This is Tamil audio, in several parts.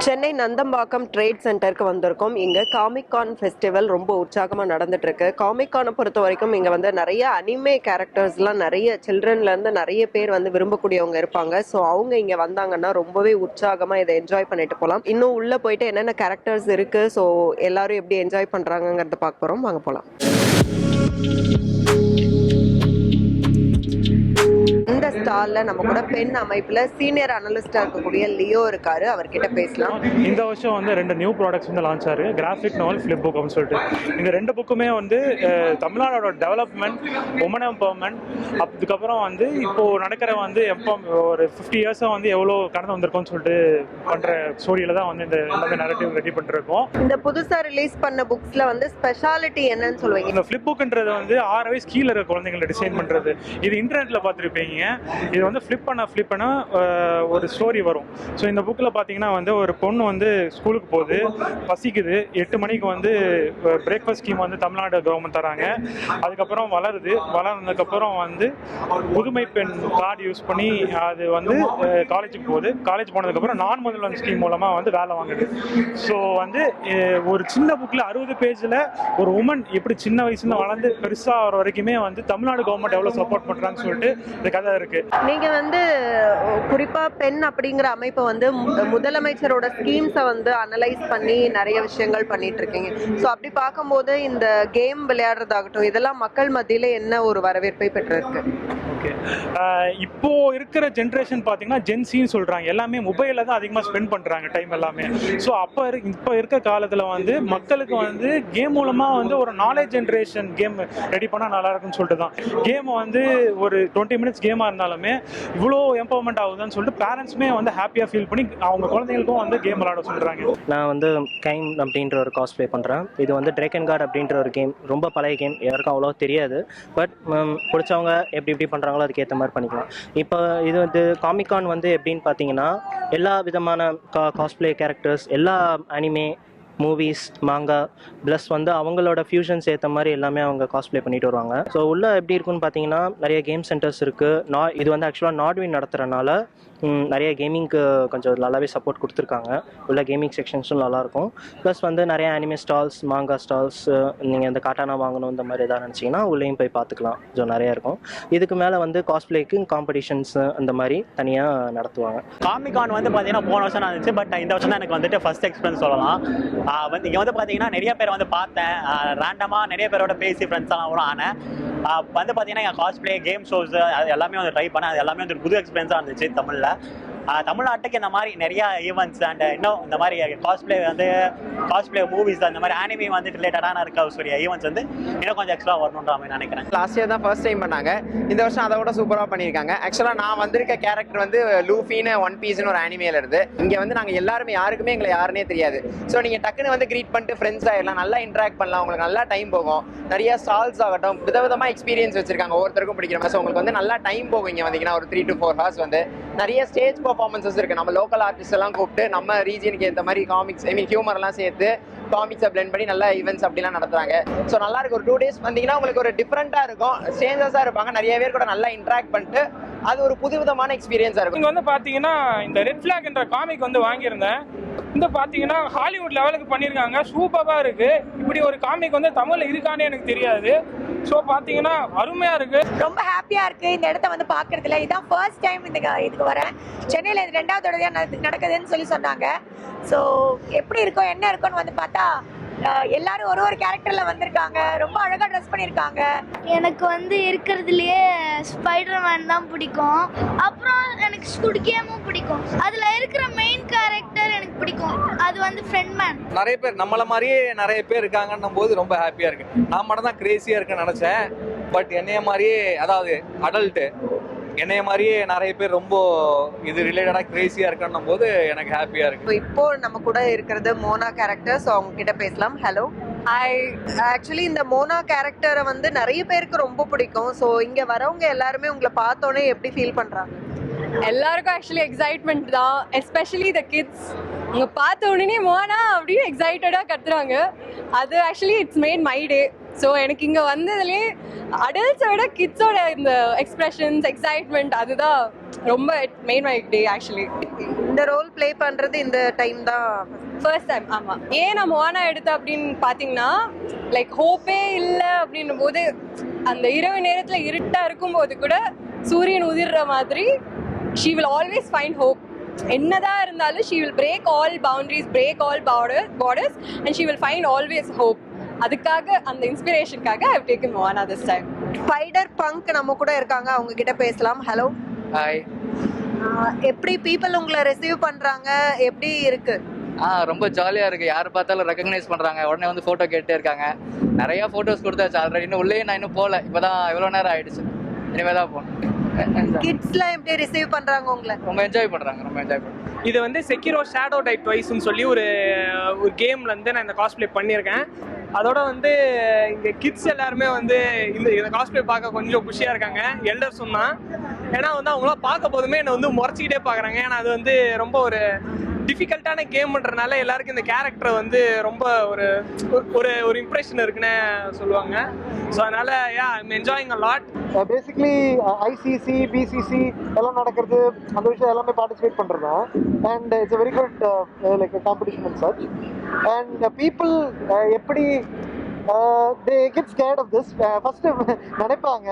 சென்னை நந்தம்பாக்கம் ட்ரேட் சென்டருக்கு வந்திருக்கோம். இங்க காமிக் கான் ஃபெஸ்டிவல் ரொம்ப உற்சாகமா நடந்துட்டு இருக்கு. காமிக் கானை பொறுத்த வரைக்கும் இங்க வந்து நிறைய அனிமே கேரக்டர்ஸ்லாம் நிறைய சில்ட்ரன்ல இருந்து நிறைய பேர் வந்து விரும்பக்கூடியவங்க இருப்பாங்க. ஸோ அவங்க இங்க வந்தாங்கன்னா ரொம்பவே உற்சாகமா இதை என்ஜாய் பண்ணிட்டு போகலாம். இன்னும் உள்ள போயிட்டு என்னென்ன கேரக்டர்ஸ் இருக்கு, ஸோ எல்லாரும் எப்படி என்ஜாய் பண்றாங்கிறத பார்க்க போறோம். வாங்க போலாம். இந்த ஸ்டால்ல நம்ம கூட பெண் அமைப்புல சீனியர் அனலிஸ்டா இருக்கக்கூடிய லியோ இருக்காரு. அவர்கிட்ட பேசலாம். இந்த வருஷம் வந்து 2 நியூ ப்ராடக்ட்ஸ் வந்து லான்ச் ஆரு. கிராஃபிக் நாவல், ஃபிளிப் புக் அப்படின்னு சொல்லிட்டு. இந்த 2 புக்குமே வந்து தமிழ்நாடோட டெவலப்மெண்ட், உமன் எம்பவர்மெண்ட், அதுக்கப்புறம் வந்து இப்போ நடக்கிற வந்து ஒரு 50 இயர்ஸா வந்து எவ்வளோ கடந்து வந்திருக்கோம்னு சொல்லிட்டு பண்ற ஸ்டோரியில தான் வந்து இந்த நரேட்டிவ் ரெடி பண்ணிருக்கோம். இந்த புதுசா ரிலீஸ் பண்ண புக்ஸ்ல வந்து ஸ்பெஷாலிட்டி என்னன்னு சொல்லுவீங்க? இந்த ஃபிளிப் புக்ன்றது வந்து 6 வயசு கீழே இருக்க குழந்தைங்களை டிசைன் பண்றது. இது இன்டர்நெட்ல பார்த்துருப்பீங்க. இது வந்து ஃபிளிப் பண்ண ஒரு ஸ்டோரி வரும். ஸோ இந்த புக்கில் பார்த்தீங்கன்னா வந்து ஒரு பொண்ணு வந்து ஸ்கூலுக்கு போகுது, பசிக்குது, 8 மணிக்கு வந்து பிரேக்ஃபாஸ்ட் ஸ்கீம் வந்து தமிழ்நாடு கவர்மெண்ட் தராங்க. அதுக்கப்புறம் வளர்ந்ததுக்கப்புறம் வந்து புதுமை பெண் கார்டு யூஸ் பண்ணி அது வந்து காலேஜுக்கு போகுது. காலேஜ் போனதுக்கப்புறம் நான் முதல்வன் ஸ்கீம் மூலமாக வந்து வேலை வாங்குது. ஸோ வந்து ஒரு சின்ன புக்கில் 60 பேஜில் ஒரு உமன் எப்படி சின்ன வயசுல வளர்ந்து பெருசாக வர வரைக்குமே வந்து தமிழ்நாடு கவர்மெண்ட் எவ்வளோ சப்போர்ட் பண்ணுறாங்கன்னு சொல்லிட்டு இந்த கதை இருக்கு. நீங்க வந்து குறிப்பா பெண் அப்படிங்கிற அமைப்பை வந்து முதலமைச்சரோட ஸ்கீம்ஸை வந்து அனலைஸ் பண்ணி நிறைய விஷயங்கள் பண்ணிட்டு இருக்கீங்க. ஸோ அப்படி பார்க்கும்போது இந்த கேம் விளையாடுறதாகட்டும், இதெல்லாம் மக்கள் மத்தியில என்ன ஒரு வரவேற்பை பெற்றிருக்கு? ஓகே, இப்போ இருக்கிற ஜென்ரேஷன் பார்த்தீங்கன்னா ஜென்சின்னு சொல்றாங்க. எல்லாமே மொபைலில் தான் அதிகமாக ஸ்பெண்ட் பண்றாங்க டைம் எல்லாமே. ஸோ இப்போ இருக்க காலத்தில் வந்து மக்களுக்கு வந்து கேம் மூலமாக வந்து ஒரு நாலேஜ் ஜென்ரேஷன் கேம் ரெடி பண்ணால் நல்லா இருக்குன்னு சொல்லிட்டு தான் கேம் வந்து ஒரு 20 மினிட்ஸ் கேமாக இருந்தாலுமே இவ்வளோ எம்பவர்மெண்ட் ஆகுதுன்னு சொல்லிட்டு பேரண்ட்ஸுமே வந்து ஹாப்பியாக ஃபீல் பண்ணி அவங்க குழந்தைங்களுக்கும் வந்து கேம் விளையாட சொல்கிறாங்க. நான் வந்து கைம் அப்படின்ற ஒரு காஸ்ட் ப்ளே பண்ணுறேன். இது வந்து ட்ராகன் கார்டு அப்படின்ற ஒரு கேம். ரொம்ப பழைய கேம், யாருக்கும் அவ்வளோ தெரியாது. பட் பிடிச்சவங்க எப்படி பண்ணுறாங்களோ அதுக்கேற்ற மாதிரி பண்ணிக்கலாம். இப்போ இது வந்து காமிக் கான் வந்து எப்படின்னு பார்த்தீங்கன்னா எல்லா விதமான காஸ்ப்ளே கேரக்டர்ஸ், எல்லா அனிமே, மூவிஸ், மாங்கா ப்ளஸ் வந்து அவங்களோட ஃபியூஷன்ஸ் ஏற்ற மாதிரி எல்லாமே அவங்க காஸ்ப்ளே பண்ணிட்டு வருவாங்க. ஸோ உள்ள எப்படி இருக்குன்னு பார்த்தீங்கன்னா நிறைய கேம் சென்டர்ஸ் இருக்குது. இது வந்து ஆக்சுவலாக நாட்வின் நடத்துகிறனால நிறைய கேமிங்க்கு கொஞ்சம் நல்லாவே சப்போர்ட் கொடுத்துருக்காங்க. உள்ள கேமிங் செக்ஷன்ஸும் நல்லாயிருக்கும். ப்ளஸ் வந்து நிறைய அனிமே ஸ்டால்ஸ், மாங்கா ஸ்டால்ஸ், நீங்கள் இந்த காட்டானா வாங்கணும் இந்த மாதிரி எதாவது நினச்சிங்கன்னா உள்ளேயும் போய் பார்த்துக்கலாம். கொஞ்சம் நிறையா இருக்கும். இதுக்கு மேலே வந்து காஸ்ப்ளேக்கு காம்படிஷன்ஸ் அந்த மாதிரி தனியாக நடத்துவாங்க. காமிக் கான் வந்து பார்த்தீங்கன்னா போன வருஷம் தான் இருந்துச்சு. பட் இந்த வருஷம் தான் எனக்கு வந்துட்டு ஃபர்ஸ்ட் எக்ஸ்பீரியன்ஸ் சொல்லலாம். வந்து இங்கே வந்து பார்த்தீங்கன்னா நிறைய பேர் வந்து பார்த்தேன். ரேண்டமாக நிறைய பேரோட பேசி ஃப்ரெண்ட்ஸெல்லாம் கூட ஆனேன். வந்து பார்த்தீங்கன்னா எங்கள் காஸ்ப்ளே கேம் ஷோஸ் அது எல்லாமே வந்து ட்ரை பண்ணேன். அது எல்லாமே வந்து புது எக்ஸ்பீரியன்ஸாக இருந்துச்சு. தமிழ்நாட்டுக்கு இந்த மாதிரி நிறைய ஈவெண்ட்ஸ் அண்ட் இன்னும் இந்த மாதிரி காஸ்ப்ளே மூவிஸ் அந்த மாதிரி ஆனிமே வந்து ரிலேட்டடான இருக்க ஈவெண்ட்ஸ் வந்து இன்னும் கொஞ்சம் எக்ஸ்ட்ரா வரணுன்ற மாதிரி நினைக்கிறேன். லாஸ்ட் இயர் தான் ஃபர்ஸ்ட் டைம் பண்ணாங்க. இந்த வருஷம் அதை விட சூப்பராக பண்ணியிருக்காங்க. ஆக்சுவலாக நான் வந்திருக்க கேரக்டர் வந்து லூஃபின்னு ஒன் பீஸ்னு ஒரு அனிமேல இருந்து. இங்கே வந்து நாங்கள் எல்லாருமே யாருக்குமே எங்களை யாருன்னே தெரியாது. ஸோ நீங்கள் டக்குன்னு வந்து க்ரீட் பண்ணிட்டு ஃப்ரெண்ட்ஸ் ஆகிடலாம், நல்லா இன்ட்ராக்ட் பண்ணலாம், உங்களுக்கு நல்லா டைம் போகும். நிறைய ஸ்டால்ஸ் ஆகட்டும், விதவிதமாக எக்ஸ்பீரியன்ஸ் வச்சிருக்காங்க, ஒவ்வொருத்தருக்கும் பிடிக்கிற மாதிரி. ஸோ உங்களுக்கு வந்து நல்லா டைம் போகும். இங்கே வந்தீங்கன்னா ஒரு 3 to 4 hours வந்து நிறைய ஸ்டேஜ் பர்ஃபார்மன்ஸஸ் இருக்கு. நம்ம லோக்கல் ஆர்டிஸ்ட் எல்லாம் கூப்பிட்டு நம்ம ரீஜனுக்கு ஏற்ற மாதிரி காமிக்ஸ், ஹியூமர் எல்லாம் சேர்த்து காமிக்ஸை பிளெண்ட் பண்ணி நல்ல ஈவெண்ட்ஸ் அப்படிலாம் நடத்துறாங்க. ஸோ நல்லா இருக்கு. ஒரு 2 days வந்தீங்கன்னா உங்களுக்கு ஒரு டிஃப்ரெண்டா இருக்கும். ஸ்ட்ரேஞ்சர்ஸா இருப்பாங்க, நிறைய பேர் கூட நல்லா இன்ட்ராக்ட் பண்ணிட்டு அது ஒரு புதுவிதமான எக்ஸ்பீரியன்ஸா இருக்கும். இங்க வந்து பாத்தீங்கன்னா இந்த ரெட் ஃபிளாக் என்ற காமிக் வந்து வாங்கியிருந்தேன். இந்த பாத்தீங்கன்னா ஹாலிவுட் லெவலுக்கு பண்ணியிருக்காங்க. சூப்பரா இருக்கு. இப்படி ஒரு காமிக் வந்து தமிழ்ல இருக்கானே எனக்கு தெரியாது. ஸோ பார்த்தீங்கன்னா அருமையாக இருக்குது. ரொம்ப ஹாப்பியாக இருக்குது இந்த இடத்த வந்து பார்க்குறதுல. இதுதான் ஃபர்ஸ்ட் டைம் இதுக்கு வரேன். சென்னையில் இது 2வது தடவையாக நடக்குதுன்னு சொல்லி சொன்னாங்க. ஸோ எப்படி இருக்கும் என்ன இருக்குன்னு வந்து பார்த்தா எல்லாரும் ஒரு கேரக்டர்ல வந்திருக்காங்க. ரொம்ப அழகா ட்ரெஸ் பண்ணிருக்காங்க. எனக்கு வந்து இருக்கிறதுலயே ஸ்பைடர்மேன் தான் பிடிக்கும். அப்புறம் எனக்கு ஸ்குட் கேமும் பிடிக்கும். அதுல இருக்கிற மெயின் கேரக்டர் எனக்கு பிடிக்கும். அது வந்து ஃப்ரெண்ட்மேன். நிறைய பேர் நம்மள மாதிரியே நிறைய பேர் இருக்காங்கன்னும் போது ரொம்ப ஹாப்பியா இருக்கு. நான் மட்டும் தான் கிரேசியா இருக்குன்னு நினைச்சேன். பட் என்னைய மாதிரியே, அதாவது அடல்ட் என்னைய மாதிரியே நிறைய பேர் ரொம்ப இது ரிலேட்டடா கிரேசியா இருக்கணும் போது எனக்கு ஹாப்பியா இருக்கு. இப்போ நம்ம கூட இருக்கிறது மோனா கேரக்டர். ஸோ அவங்க கிட்ட பேசலாம். ஹலோ. ஆக்சுவலி இந்த மோனா கேரக்டரை வந்து நிறைய பேருக்கு ரொம்ப பிடிக்கும். ஸோ இங்க வரவங்க எல்லாருமே உங்களை பார்த்தோன்னே எப்படி ஃபீல் பண்றாங்க? எல்லாருக்கும் ஆக்சுவலி எக்ஸைட்மெண்ட் தான். எஸ்பெஷலி த கிட்ஸ் உங்க பார்த்த உடனே மோனா அப்படின்னு எக்ஸைட்டடா கத்துறாங்க. அது actually it's made my day. So எனக்கு இங்கே வந்ததுலேயே அடல்ட்ஸை விட கிட்ஸோட இந்த எக்ஸ்பிரஷன்ஸ், எக்ஸைட்மெண்ட் அதுதான் ரொம்ப it made my day actually. இந்த ரோல் ப்ளே பண்றது இந்த டைம் தான் ஃபர்ஸ்ட் டைம். ஆமாம். ஏன் நான் மோனா எடுத்தேன் அப்படின்னு பார்த்தீங்கன்னா லைக் ஹோப்பே இல்லை அப்படின்னும் போது அந்த இரவு நேரத்தில் இருட்டாக இருக்கும்போது கூட சூரியன் உதிர்ற மாதிரி she will always find hope. என்னதான் இருந்தாலும் she will break all boundaries, break all borders and she will find always hope. அதுக்காக அந்த இன்ஸ்பிரேஷனுக்காக I have taken Mona this time. Spider punk நம்ம கூட இருக்காங்க, அவங்க கிட்ட பேசலாம். Hello, hi. எப்படி பீப்புள் உங்களை ரிசீவ் பண்றாங்க, எப்படி இருக்கு? ரொம்ப ஜாலியாக இருக்குது. யார் பார்த்தாலும் ரெக்கக்னைஸ் பண்ணுறாங்க, உடனே வந்து ஃபோட்டோ கேட்டே இருக்காங்க. நிறையா ஃபோட்டோஸ் கொடுத்தாச்சு ஆல்ரெடி. இன்னும் உள்ளே நான் இன்னும் போகல, இப்போ தான் இவ்வளோ நேரம் ஆயிடுச்சு. இனிமேல் தான் போகணும். கிட்ஸ்லாம் எப்படி ரிசீவ் பண்றாங்க உங்களை? ரொம்ப என்ஜாய் பண்ணுறாங்க, ரொம்ப என்ஜாய் பண்ணுறாங்க. இது வந்து செக்கிரோ ஷேடோ டை ட்வைஸ்னு சொல்லி ஒரு கேம்ல இருந்து நான் இந்த காஸ்ப்ளே பண்ணியிருக்கேன். அதோட வந்து இங்கே கிட்ஸ் எல்லாருமே வந்து இந்த காஸ்ப்ளே பார்க்க கொஞ்சம் குஷியாக இருக்காங்க. எல்டர்ஸும் தான். ஏன்னா வந்து அவங்களாம் பார்க்க போதுமே என்னை வந்து முறைச்சிக்கிட்டே பார்க்குறாங்க. ஏன்னா அது வந்து ரொம்ப ஒரு டிஃபிகல்ட்டான கேம்ன்றனால எல்லாருக்கும் இந்த கேரக்டர் வந்து ரொம்ப ஒரு ஒரு ஒரு இம்ப்ரெஷன் இருக்குன்னு சொல்லுவாங்க. ஸோ அதனால I'm enjoying a lot. Basically ICC BCC எல்லாம் நடக்கிறது, அந்த விஷயம் எல்லாமே பார்ட்டிசிபேட் பண்ணுறோம். And it's very good like competition and such. And people எப்படி they get scared of this. First நினைப்பாங்க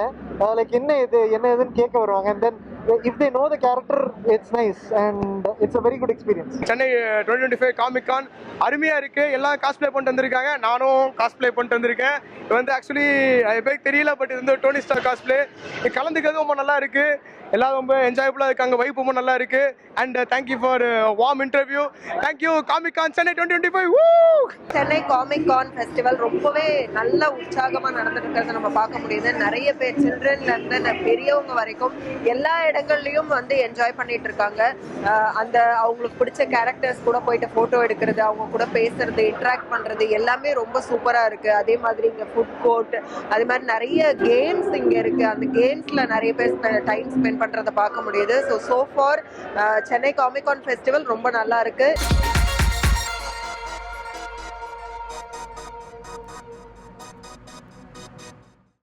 லைக் என்ன இதுன்னு கேட்க வருவாங்க. And then if they know the character, it's nice and it's a very good experience. Chennai 2025 comic con அருமையாக இருக்குது. எல்லாம் காஸ்ப்ளே பண்ணிட்டு வந்திருக்காங்க, நானும் காஸ்ப்ளே பண்ணிட்டு வந்திருக்கேன். இது வந்து ஆக்சுவலி பேருக்கு தெரியல, பட் இது வந்து டோனி ஸ்டார் காஸ்ப்ளே. கலந்துக்கிறது ரொம்ப நல்லா இருக்குது. எல்லாரும் ரொம்ப என்ஜாயபுளாக இருக்காங்க, வைப் ரொம்ப நல்லா இருக்குது. And thank you for warm interview. Thank you comic con Chennai 2025. Chennai comic con festival ரொம்பவே நல்ல உற்சாகமாக நடந்துட்டு இருக்கிறத நம்ம பார்க்க முடியுது. நிறைய பேர் சில்ட்ரன்ல இருந்து பெரியவங்க வரைக்கும் எல்லா இடங்கள்லயும் வந்து என்ஜாய் பண்ணிட்டு இருக்காங்க. அந்த அவங்களுக்கு பிடிச்ச கேரக்டர்ஸ் கூட போயிட்டு போட்டோ எடுக்கிறது, அவங்க கூட பேசுறது, இன்டராக்ட் பண்றது எல்லாமே ரொம்ப சூப்பரா இருக்கு. அதே மாதிரி இங்க ஃபுட் கோர்ட், அதே மாதிரி நிறைய கேம்ஸ் இங்க இருக்கு. அந்த கேம்ஸ்ல நிறைய பேர் டைம் ஸ்பெண்ட் பண்றதை பார்க்க முடியுது. So for Chennai comic con festival ரொம்ப நல்லா இருக்கு.